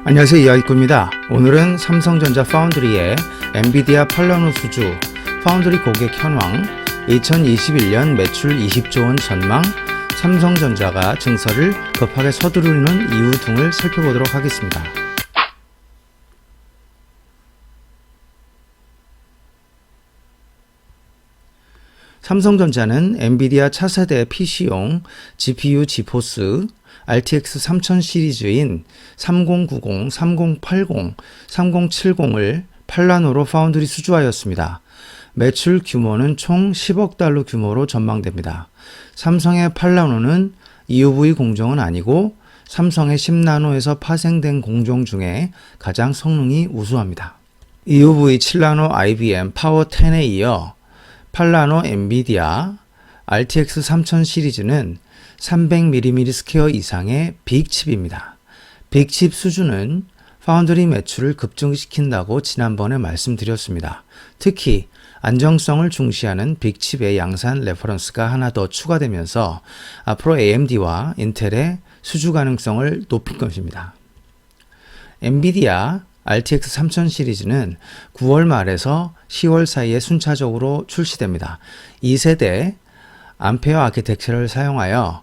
안녕하세요, 이하이쿠입니다. 오늘은 삼성전자 파운드리의 엔비디아 팔라노 수주, 파운드리 고객 현황, 2021년 매출 20조 원 전망, 삼성전자가 증설을 급하게 서두르는 이유 등을 살펴보도록 하겠습니다. 삼성전자는 엔비디아 차세대 PC용 GPU 지포스 RTX 3000 시리즈인 3090, 3080, 3070을 팔라노로 파운드리 수주하였습니다. 매출 규모는 총 10억 달러 규모로 전망됩니다. 삼성의 팔라노는 EUV 공정은 아니고 삼성의 10나노에서 파생된 공정 중에 가장 성능이 우수합니다. EUV 7나노 IBM 파워 10에 이어 팔라노 엔비디아 RTX 3000 시리즈는 300mm 스퀘어 이상의 빅칩입니다. 빅칩 수준은 파운드리 매출을 급증시킨다고 지난번에 말씀드렸습니다. 특히 안정성을 중시하는 빅칩의 양산 레퍼런스가 하나 더 추가되면서 앞으로 AMD와 인텔의 수주 가능성을 높일 것입니다. 엔비디아 RTX 3000 시리즈는 9월 말에서 10월 사이에 순차적으로 출시됩니다. 2세대 암페어 아키텍처를 사용하여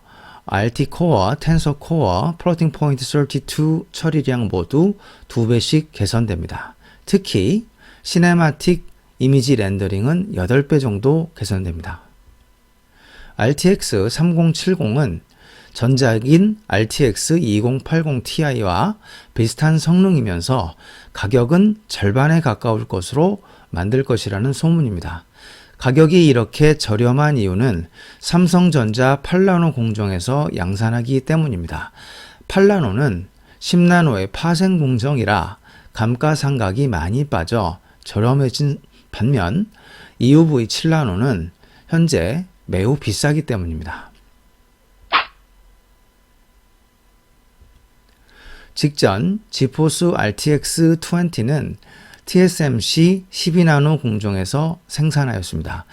RT 코어, 텐서 코어, 플로팅 포인트 32 처리량 모두 2배씩 개선됩니다. 특히 시네마틱 이미지 렌더링은 8배 정도 개선됩니다. RTX 3070은 전작인 RTX 2080 Ti와 비슷한 성능이면서 가격은 절반에 가까울 것으로 만들 것이라는 소문입니다. 가격이 이렇게 저렴한 이유는 삼성전자 팔라노 공정에서 양산하기 때문입니다. 팔라노는 10나노의 파생 공정이라 감가상각이 많이 빠져 저렴해진 반면 EUV 7나노는 현재 매우 비싸기 때문입니다. 직전 지포스 RTX 20는 TSMC 12나노 공정에서 생산하였습니다.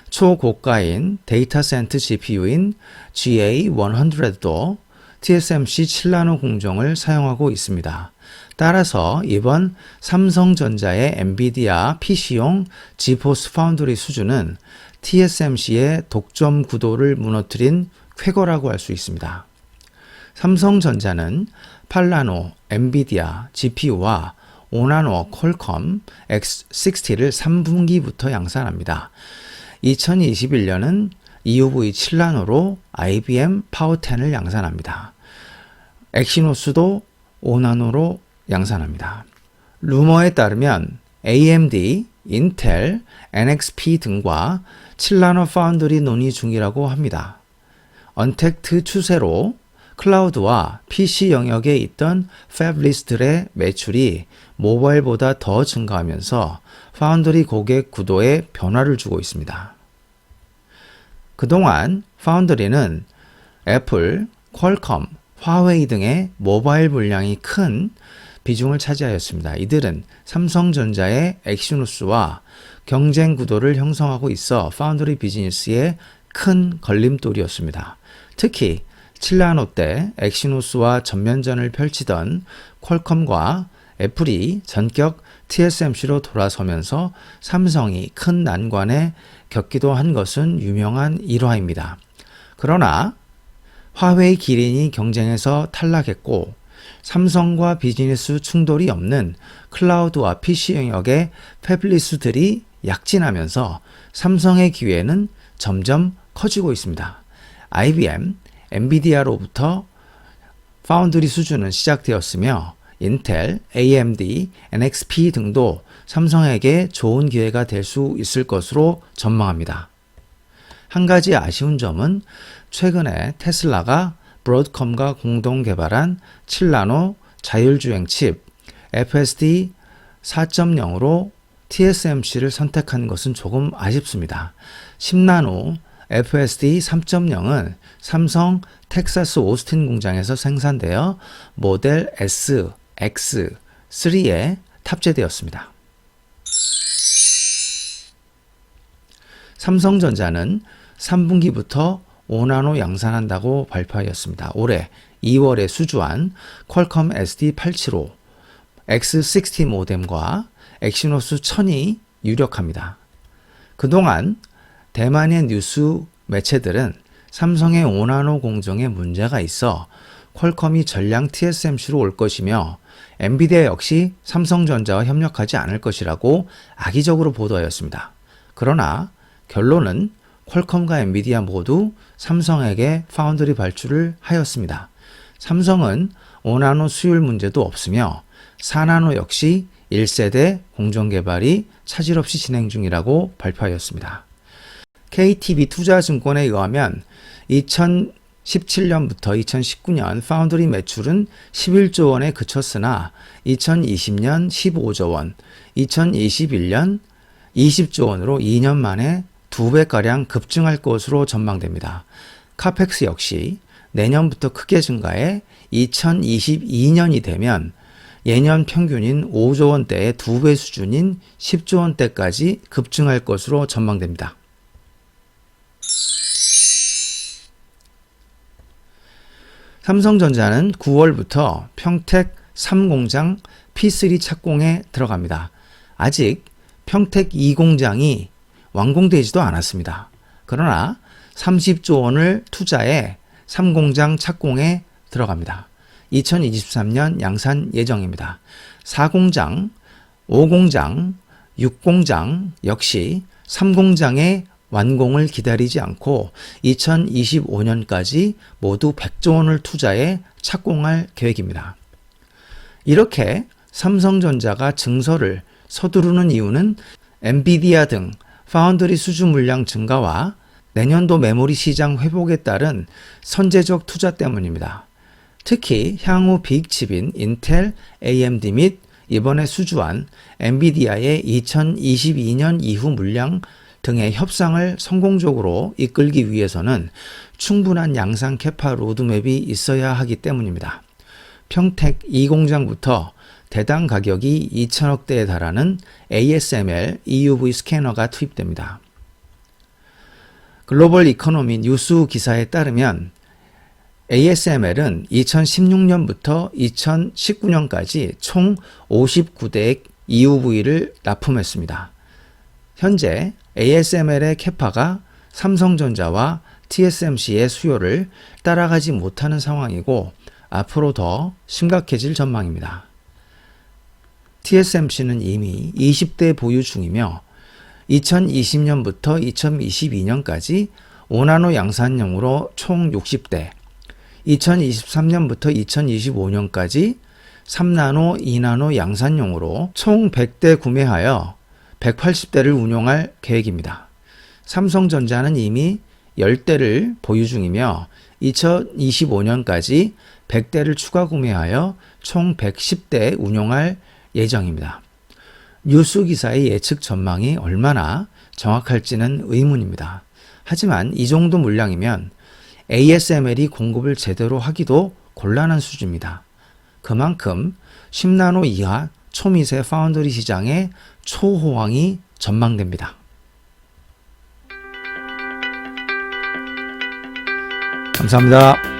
초고가인 데이터 센터 GPU인 GA100도 TSMC 7나노 공정을 사용하고 있습니다. 따라서 이번 삼성전자의 엔비디아 PC용 지포스 파운드리 수주는 TSMC의 독점 구도를 무너뜨린 쾌거라고 할 수 있습니다. 삼성전자는 팔라노, 엔비디아, GPU와 5나노 퀄컴 X60를 3분기부터 양산합니다. 2021년은 EUV 7나노로 IBM 파워 10을 양산합니다. 엑시노스도 5나노로 양산합니다. 루머에 따르면 AMD, 인텔, NXP 등과 7나노 파운드리 논의 중이라고 합니다. 언택트 추세로 클라우드와 PC 영역에 있던 팹리스트의 매출이 모바일보다 더 증가하면서 파운드리 고객 구도에 변화를 주고 있습니다. 그동안 파운드리는 애플, 퀄컴, 화웨이 등의 모바일 물량이 큰 비중을 차지하였습니다. 이들은 삼성전자의 엑시노스와 경쟁 구도를 형성하고 있어 파운드리 비즈니스에 큰 걸림돌이었습니다. 특히 7나노 때 엑시노스와 전면전을 펼치던 퀄컴과 애플이 전격 TSMC로 돌아서면서 삼성이 큰 난관에 겪기도 한 것은 유명한 일화입니다. 그러나 화웨이 기린이 경쟁에서 탈락했고 삼성과 비즈니스 충돌이 없는 클라우드와 PC 영역의 팹리스들이 약진하면서 삼성의 기회는 점점 커지고 있습니다. IBM, 엔비디아로부터 파운드리 수주는 시작되었으며 인텔, AMD, NXP 등도 삼성에게 좋은 기회가 될 수 있을 것으로 전망합니다. 한 가지 아쉬운 점은 최근에 테슬라가 브로드컴과 공동 개발한 7나노 자율주행 칩 FSD 4.0으로 TSMC를 선택한 것은 조금 아쉽습니다. 10나노 FSD 3.0은 삼성 텍사스 오스틴 공장에서 생산되어 모델 S, X, 3에 탑재되었습니다. 삼성전자는 3분기부터 5나노 양산한다고 발표하였습니다. 올해 2월에 수주한 퀄컴 SD875 X60 모뎀과 엑시노스 1000이 유력합니다. 그동안 대만의 뉴스 매체들은 삼성의 5나노 공정에 문제가 있어 퀄컴이 전량 TSMC로 올 것이며 엔비디아 역시 삼성전자와 협력하지 않을 것이라고 악의적으로 보도하였습니다. 그러나 결론은 퀄컴과 엔비디아 모두 삼성에게 파운드리 발주를 하였습니다. 삼성은 5나노 수율 문제도 없으며 4나노 역시 1세대 공정개발이 차질 없이 진행 중이라고 발표하였습니다. KTB 투자증권에 의하면 2017년부터 2019년 파운드리 매출은 11조 원에 그쳤으나 2020년 15조 원, 2021년 20조 원으로 2년 만에 2배가량 급증할 것으로 전망됩니다. 카펙스 역시 내년부터 크게 증가해 2022년이 되면 예년 평균인 5조 원대의 2배 수준인 10조 원대까지 급증할 것으로 전망됩니다. 삼성전자는 9월부터 평택 3공장 P3 착공에 들어갑니다. 아직 평택 2공장이 완공되지도 않았습니다. 그러나 30조 원을 투자해 3공장 착공에 들어갑니다. 2023년 양산 예정입니다. 4공장, 5공장, 6공장 역시 3공장의 완공을 기다리지 않고 2025년까지 모두 100조 원을 투자해 착공할 계획입니다. 이렇게 삼성전자가 증설을 서두르는 이유는 엔비디아 등 파운드리 수주 물량 증가와 내년도 메모리 시장 회복에 따른 선제적 투자 때문입니다. 특히 향후 빅칩인 인텔, AMD 및 이번에 수주한 엔비디아의 2022년 이후 물량 등의 협상을 성공적으로 이끌기 위해서는 충분한 양산 캐파 로드맵이 있어야 하기 때문입니다. 평택 2공장부터 대당 가격이 2천억대에 달하는 ASML EUV 스캐너가 투입됩니다. 글로벌 이코노미 뉴스 기사에 따르면 ASML은 2016년부터 2019년까지 총 59대의 EUV를 납품했습니다. 현재 ASML의 캐파가 삼성전자와 TSMC의 수요를 따라가지 못하는 상황이고 앞으로 더 심각해질 전망입니다. TSMC는 이미 20대 보유 중이며 2020년부터 2022년까지 5나노 양산용으로 총 60대, 2023년부터 2025년까지 3나노, 2나노 양산용으로 총 100대 구매하여 180대를 운용할 계획입니다. 삼성전자는 이미 10대를 보유 중이며 2025년까지 100대를 추가 구매하여 총 110대 운용할 예정입니다. 뉴스 기사의 예측 전망이 얼마나 정확할지는 의문입니다. 하지만 이 정도 물량이면 ASML이 공급을 제대로 하기도 곤란한 수준입니다. 그만큼 10나노 이하 초미세 파운드리 시장의 초호황이 전망됩니다. 감사합니다.